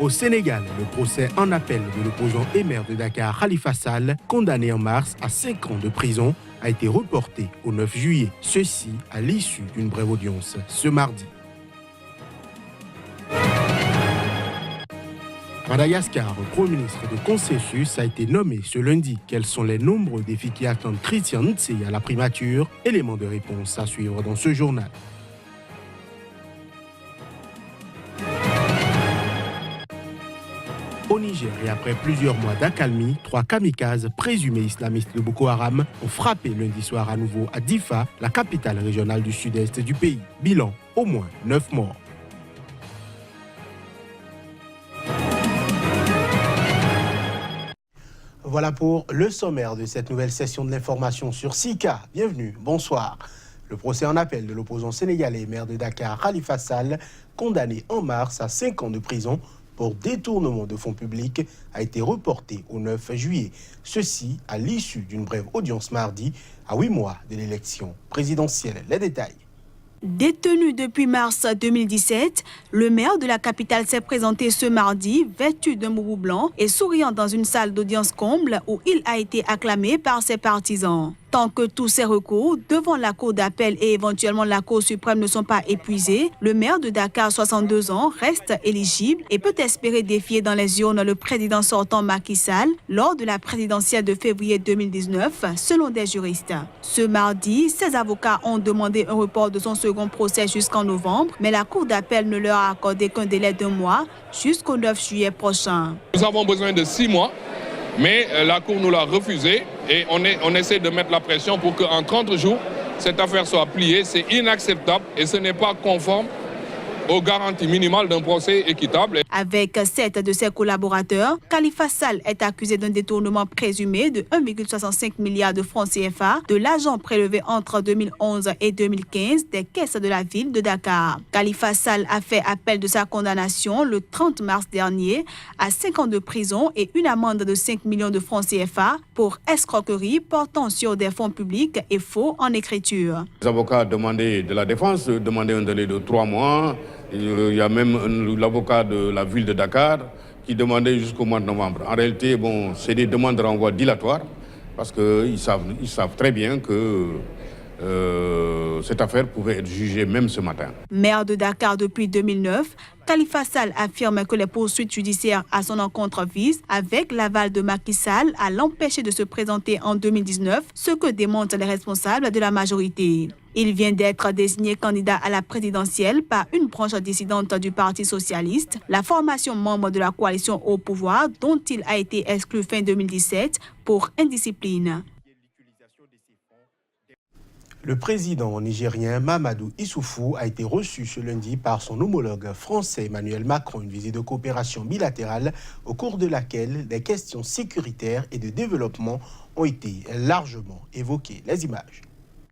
Au Sénégal, le procès en appel de l'opposant et maire de Dakar, Khalifa Sall, condamné en mars à 5 ans de prison, a été reporté au 9 juillet. Ceci à l'issue d'une brève audience ce mardi. Madagascar, Premier ministre de consensus, a été nommé ce lundi. Quels sont les nombreux défis qui attendent Christian Ntse à la primature? Élément de réponse à suivre dans ce journal. Au Niger, et après plusieurs mois d'accalmie, 3 kamikazes présumés islamistes de Boko Haram ont frappé lundi soir à nouveau à Difa, la capitale régionale du sud-est du pays. Bilan, au moins 9 morts. Voilà pour le sommaire de cette nouvelle session de l'information sur Sika. Bienvenue, bonsoir. Le procès en appel de l'opposant sénégalais maire de Dakar, Khalifa Sall, condamné en mars à 5 ans de prison pour détournement de fonds publics, a été reporté au 9 juillet. Ceci à l'issue d'une brève audience mardi, à 8 mois de l'élection présidentielle. Les détails. Détenu depuis mars 2017, le maire de la capitale s'est présenté ce mardi, vêtu d'un mourou blanc et souriant dans une salle d'audience comble où il a été acclamé par ses partisans. Tant que tous ces recours devant la Cour d'appel et éventuellement la Cour suprême ne sont pas épuisés, le maire de Dakar, 62 ans, reste éligible et peut espérer défier dans les urnes le président sortant Macky Sall lors de la présidentielle de février 2019, selon des juristes. Ce mardi, ses avocats ont demandé un report de son second procès jusqu'en novembre, mais la Cour d'appel ne leur a accordé qu'un délai d'1 mois jusqu'au 9 juillet prochain. Nous avons besoin de 6 mois. Mais la Cour nous l'a refusé et on essaie de mettre la pression pour qu'en 30 jours, cette affaire soit pliée. C'est inacceptable et ce n'est pas conforme aux garanties minimales d'un procès équitable. Avec 7 de ses collaborateurs, Khalifa Sall est accusé d'un détournement présumé de 1,65 milliard de francs CFA de l'argent prélevé entre 2011 et 2015 des caisses de la ville de Dakar. Khalifa Sall a fait appel de sa condamnation le 30 mars dernier à 5 ans de prison et une amende de 5 millions de francs CFA pour escroquerie portant sur des fonds publics et faux en écriture. Les avocats demandaient de la défense, demandaient un délai de 3 mois. Il y a même l'avocat de la ville de Dakar qui demandait jusqu'au mois de novembre. En réalité, c'est des demandes de renvoi dilatoires parce qu'ils savent très bien que cette affaire pouvait être jugée même ce matin. Maire de Dakar depuis 2009, Khalifa Sall affirme que les poursuites judiciaires à son encontre visent, avec l'aval de Macky Sall, à l'empêcher de se présenter en 2019, ce que démontrent les responsables de la majorité. Il vient d'être désigné candidat à la présidentielle par une branche dissidente du Parti socialiste, la formation membre de la coalition au pouvoir dont il a été exclu fin 2017 pour indiscipline. Le président nigérien Mahamadou Issoufou a été reçu ce lundi par son homologue français Emmanuel Macron, une visite de coopération bilatérale au cours de laquelle des questions sécuritaires et de développement ont été largement évoquées. Les images.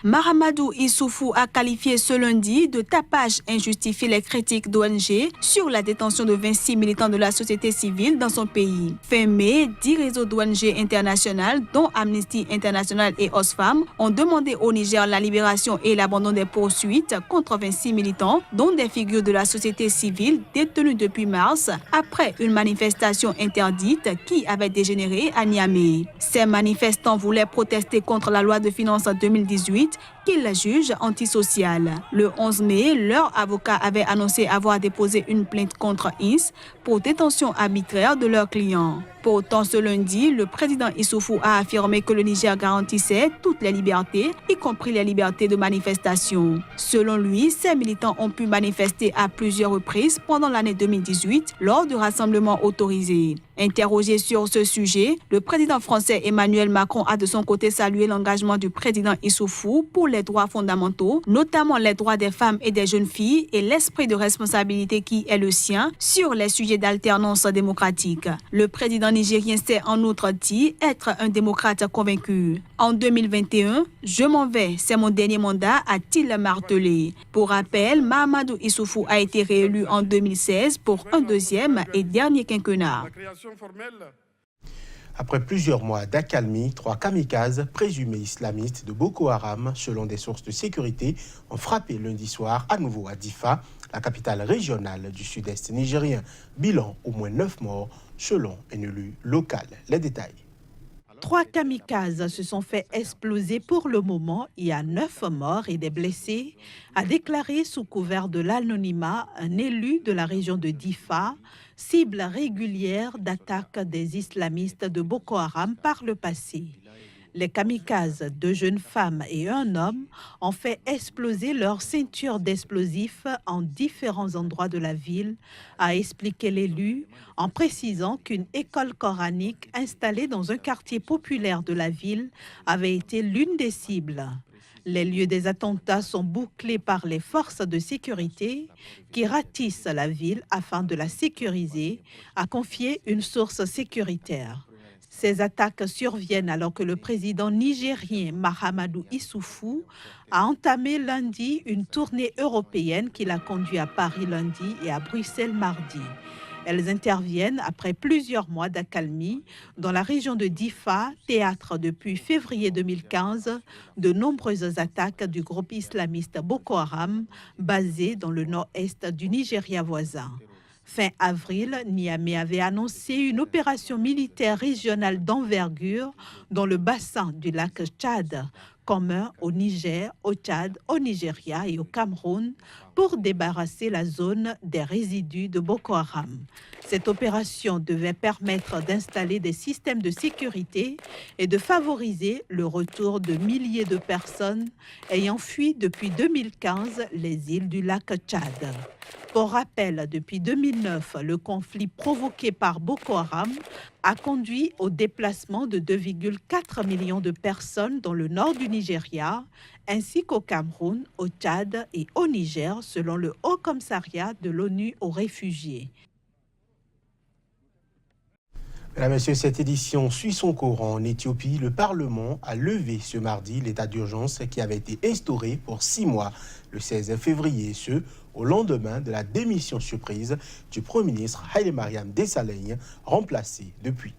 Mahamadou Issoufou a qualifié ce lundi de tapage injustifié les critiques d'ONG sur la détention de 26 militants de la société civile dans son pays. Fin mai, 10 réseaux d'ONG internationales, dont Amnesty International et Oxfam, ont demandé au Niger la libération et l'abandon des poursuites contre 26 militants, dont des figures de la société civile détenues depuis mars, après une manifestation interdite qui avait dégénéré à Niamey. Ces manifestants voulaient protester contre la loi de finances 2018 qu'ils jugent antisociale. Le 11 mai, leur avocat avait annoncé avoir déposé une plainte contre INS pour détention arbitraire de leurs clients. Pourtant, ce lundi, le président Issoufou a affirmé que le Niger garantissait toutes les libertés, y compris les libertés de manifestation. Selon lui, ces militants ont pu manifester à plusieurs reprises pendant l'année 2018 lors de rassemblements autorisés. Interrogé sur ce sujet, le président français Emmanuel Macron a de son côté salué l'engagement du président Issoufou pour les droits fondamentaux, notamment les droits des femmes et des jeunes filles et l'esprit de responsabilité qui est le sien sur les sujets d'alternance démocratique. Le président nigérien s'est en outre dit être un démocrate convaincu. En 2021, je m'en vais, c'est mon dernier mandat, a-t-il martelé. Pour rappel, Mahamadou Issoufou a été réélu en 2016 pour un deuxième et dernier quinquennat. Après plusieurs mois d'accalmie, 3 kamikazes présumés islamistes de Boko Haram, selon des sources de sécurité, ont frappé lundi soir à nouveau à Difa, la capitale régionale du sud-est nigérien. Bilan, au moins 9 morts, selon un élu local. Les détails. 3 kamikazes se sont fait exploser pour le moment. Il y a 9 morts et des blessés, a déclaré sous couvert de l'anonymat un élu de la région de Difa, cible régulière d'attaques des islamistes de Boko Haram par le passé. Les kamikazes, 2 jeunes femmes et un homme, ont fait exploser leur ceinture d'explosifs en différents endroits de la ville, a expliqué l'élu, en précisant qu'une école coranique installée dans un quartier populaire de la ville avait été l'une des cibles. Les lieux des attentats sont bouclés par les forces de sécurité qui ratissent la ville afin de la sécuriser, a confié une source sécuritaire. Ces attaques surviennent alors que le président nigérien Mahamadou Issoufou a entamé lundi une tournée européenne qui l'a conduit à Paris lundi et à Bruxelles mardi. Elles interviennent après plusieurs mois d'accalmie dans la région de Difa, théâtre depuis février 2015 de nombreuses attaques du groupe islamiste Boko Haram, basé dans le nord-est du Nigeria voisin. Fin avril, Niamey avait annoncé une opération militaire régionale d'envergure dans le bassin du lac Tchad, commun au Niger, au Tchad, au Nigeria et au Cameroun, pour débarrasser la zone des résidus de Boko Haram. Cette opération devait permettre d'installer des systèmes de sécurité et de favoriser le retour de milliers de personnes ayant fui depuis 2015 les îles du lac Tchad. Pour rappel, depuis 2009, le conflit provoqué par Boko Haram a conduit au déplacement de 2,4 millions de personnes dans le nord du Nigeria, ainsi qu'au Cameroun, au Tchad et au Niger, selon le Haut Commissariat de l'ONU aux réfugiés. Mesdames et messieurs, cette édition suit son cours en Éthiopie. Le Parlement a levé ce mardi l'état d'urgence qui avait été instauré pour 6 mois, le 16 février, ce au lendemain de la démission surprise du Premier ministre Haïlé Mariam Desalegn, remplacé depuis.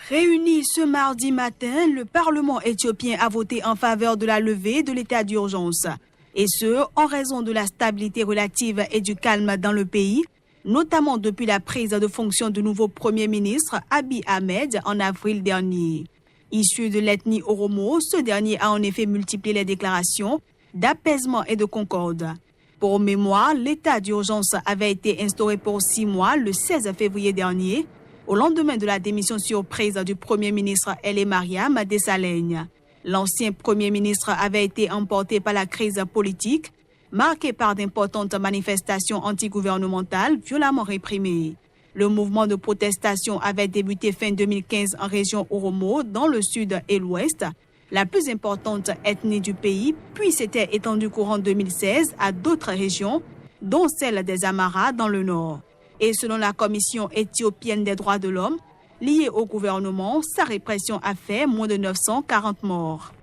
Réuni ce mardi matin, le Parlement éthiopien a voté en faveur de la levée de l'état d'urgence. Et ce, en raison de la stabilité relative et du calme dans le pays, notamment depuis la prise de fonction du nouveau Premier ministre Abiy Ahmed en avril dernier. Issu de l'ethnie Oromo, ce dernier a en effet multiplié les déclarations d'apaisement et de concorde. Pour mémoire, l'état d'urgence avait été instauré pour 6 mois le 16 février dernier, au lendemain de la démission surprise du Premier ministre Haïlé Mariam Desalegn. L'ancien Premier ministre avait été emporté par la crise politique, marquée par d'importantes manifestations antigouvernementales violemment réprimées. Le mouvement de protestation avait débuté fin 2015 en région Oromo, dans le sud et l'ouest, la plus importante ethnie du pays, puis s'était étendue courant 2016 à d'autres régions, dont celle des Amharas dans le nord. Et selon la Commission éthiopienne des droits de l'homme, liée au gouvernement, sa répression a fait moins de 940 morts.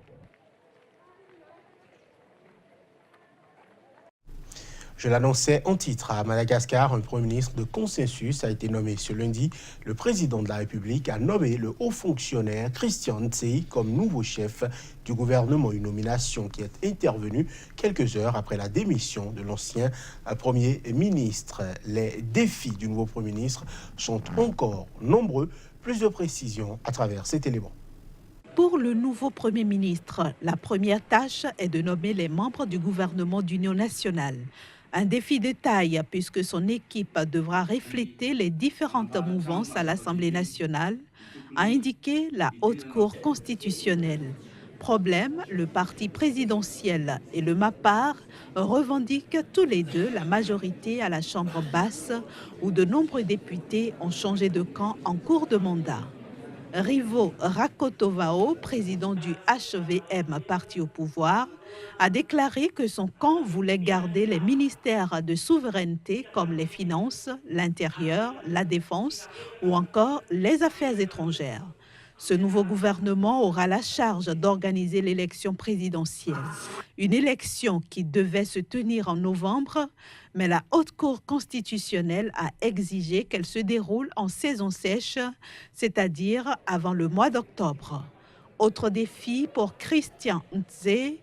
Je l'annonçais en titre, à Madagascar, un Premier ministre de consensus a été nommé ce lundi. Le président de la République a nommé le haut fonctionnaire Christian Ntseyi comme nouveau chef du gouvernement, une nomination qui est intervenue quelques heures après la démission de l'ancien Premier ministre. Les défis du nouveau Premier ministre sont encore nombreux. Plus de précisions à travers cet élément. Pour le nouveau Premier ministre, la première tâche est de nommer les membres du gouvernement d'union nationale. Un défi de taille puisque son équipe devra refléter les différentes mouvances à l'Assemblée nationale, a indiqué la Haute Cour constitutionnelle. Problème, le parti présidentiel et le MAPAR revendiquent tous les deux la majorité à la Chambre basse où de nombreux députés ont changé de camp en cours de mandat. Rivo Rakotovao, président du HVM, parti au pouvoir, a déclaré que son camp voulait garder les ministères de souveraineté comme les finances, l'intérieur, la défense ou encore les affaires étrangères. Ce nouveau gouvernement aura la charge d'organiser l'élection présidentielle. Une élection qui devait se tenir en novembre, mais la Haute Cour constitutionnelle a exigé qu'elle se déroule en saison sèche, c'est-à-dire avant le mois d'octobre. Autre défi pour Christian Ntseyi,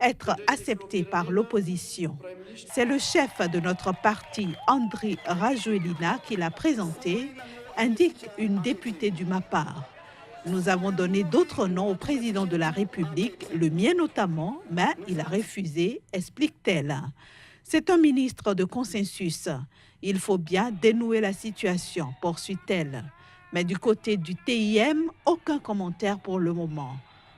être accepté par l'opposition. C'est le chef de notre parti, Andry Rajoelina, qui l'a présenté, indique une députée du MAPA. Nous avons donné d'autres noms au président de la République, le mien notamment, mais il a refusé, explique-t-elle. C'est un ministre de consensus. Il faut bien dénouer la situation, poursuit-elle. Mais du côté du TIM, aucun commentaire pour le moment.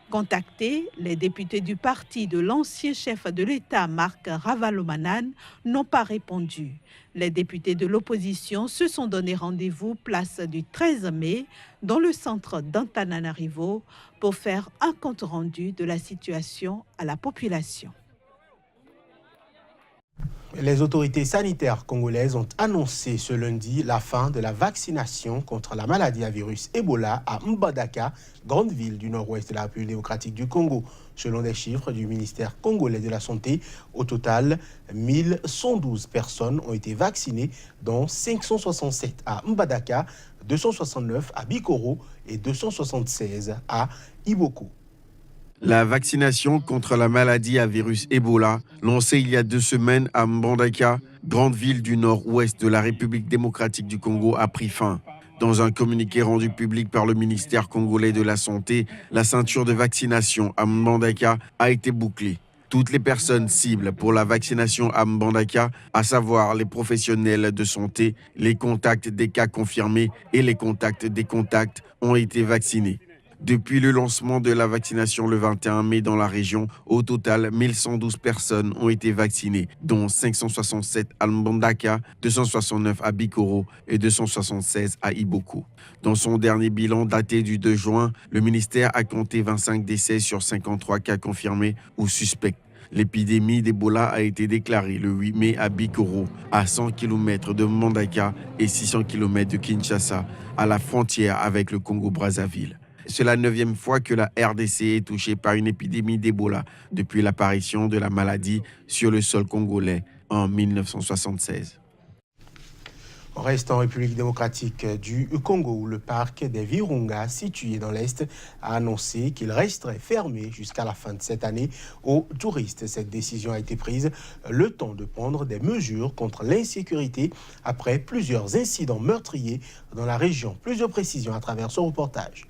Contactés, les députés du parti de l'ancien chef de l'État, Marc Ravalomanane, n'ont pas répondu. Les députés de l'opposition se sont donné rendez-vous place du 13 mai dans le centre d'Antananarivo pour faire un compte-rendu de la situation à la population. Les autorités sanitaires congolaises ont annoncé ce lundi la fin de la vaccination contre la maladie à virus Ebola à Mbandaka, grande ville du nord-ouest de la République démocratique du Congo. Selon des chiffres du ministère congolais de la Santé, au total, 1112 personnes ont été vaccinées, dont 567 à Mbandaka, 269 à Bikoro et 276 à Iboko. La vaccination contre la maladie à virus Ebola, lancée il y a 2 semaines à Mbandaka, grande ville du nord-ouest de la République démocratique du Congo, a pris fin. Dans un communiqué rendu public par le ministère congolais de la Santé, la ceinture de vaccination à Mbandaka a été bouclée. Toutes les personnes cibles pour la vaccination à Mbandaka, à savoir les professionnels de santé, les contacts des cas confirmés et les contacts des contacts, ont été vaccinés. Depuis le lancement de la vaccination le 21 mai dans la région, au total, 1112 personnes ont été vaccinées, dont 567 à Mbandaka, 269 à Bikoro et 276 à Iboko. Dans son dernier bilan daté du 2 juin, le ministère a compté 25 décès sur 53 cas confirmés ou suspects. L'épidémie d'Ebola a été déclarée le 8 mai à Bikoro, à 100 km de Mbandaka et 600 km de Kinshasa, à la frontière avec le Congo-Brazzaville. C'est la 9e fois que la RDC est touchée par une épidémie d'Ebola depuis l'apparition de la maladie sur le sol congolais en 1976. On reste en République démocratique du Congo où le parc des Virunga, situé dans l'Est, a annoncé qu'il resterait fermé jusqu'à la fin de cette année aux touristes. Cette décision a été prise le temps de prendre des mesures contre l'insécurité après plusieurs incidents meurtriers dans la région. Plusieurs précisions à travers ce reportage.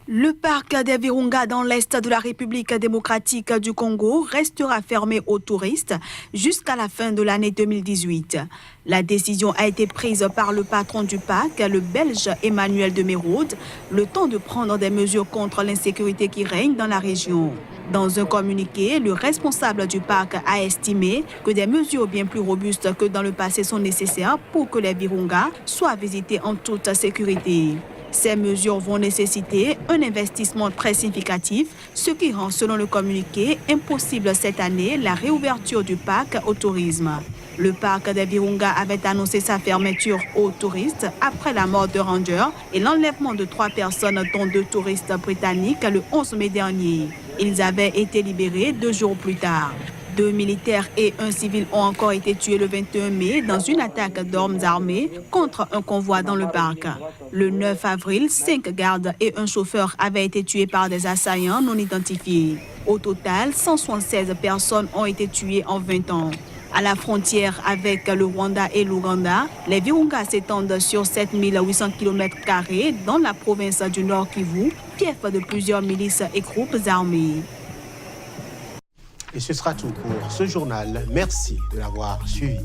Le parc des Virunga dans l'est de la République démocratique du Congo restera fermé aux touristes jusqu'à la fin de l'année 2018. La décision a été prise par le patron du parc, le Belge Emmanuel de Merode, le temps de prendre des mesures contre l'insécurité qui règne dans la région. Dans un communiqué, le responsable du parc a estimé que des mesures bien plus robustes que dans le passé sont nécessaires pour que les Virunga soient visités en toute sécurité. Ces mesures vont nécessiter un investissement très significatif, ce qui rend, selon le communiqué, impossible cette année la réouverture du parc au tourisme. Le parc des Virunga avait annoncé sa fermeture aux touristes après la mort de Ranger et l'enlèvement de 3 personnes, dont 2 touristes britanniques, le 11 mai dernier. Ils avaient été libérés 2 jours plus tard. 2 militaires et un civil ont encore été tués le 21 mai dans une attaque d'armes armées contre un convoi dans le parc. Le 9 avril, 5 gardes et un chauffeur avaient été tués par des assaillants non identifiés. Au total, 176 personnes ont été tuées en 20 ans. À la frontière avec le Rwanda et l'Ouganda, les Virunga s'étendent sur 7800 km² dans la province du Nord Kivu, fief de plusieurs milices et groupes armés. Et ce sera tout pour ce journal. Merci de l'avoir suivi.